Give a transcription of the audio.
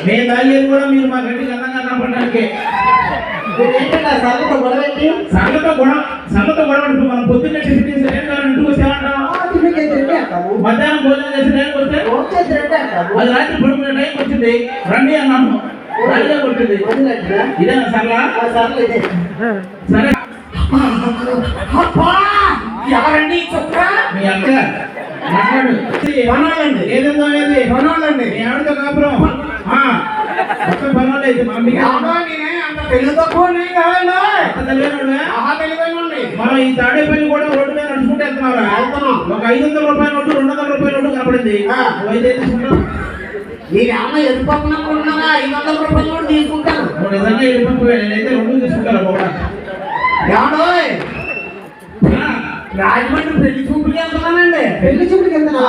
మేము తాగేది కూడా మీరు మా గడ్డికి అందంగా కనపడడానికి. సంగతో గొడవ మనం పొద్దున్నే టిఫిన్ చేసి ఇంటికి వచ్చేమంటాం. మధ్యాహ్నం భోజనం చేసి టైంకి వస్తే అది రాత్రి పడుకునే టైంకి వచ్చింది రండి అన్నాను. రండిగా కొట్టింది. ఇదేనా సరళ? సరే ఎవరండి చెప్ప మీ అక్క మాట్లాడు. పనోళ్ళండి ఏదేందో అనేది పనోళ్ళండి. మీ ఆవిడతో కాపురం మొత్తం పనోళ్ళు అయితే మనం ఈ తాడేపల్లి కూడా రోడ్డు మీద నడుచుకుంటూ వెళ్తున్నారా? ఒక 500 రూపాయల నోటు 200 రూపాయల నోటు కనపడింది. అయితే తీసుకుంటాం. మీరు ఏమన్నా ఎదుర్కొన్నారా? 500 రూపాయల నోటు తీసుకుంటాను. నిజంగా ఎదుర్కొపోయా. నేనైతే 2 తీసుకుంటాను. రాజమండ్రి పెళ్లి చూపులకి వెళ్తున్నానండి. పెళ్లి చూపులకి వెళ్తున్నా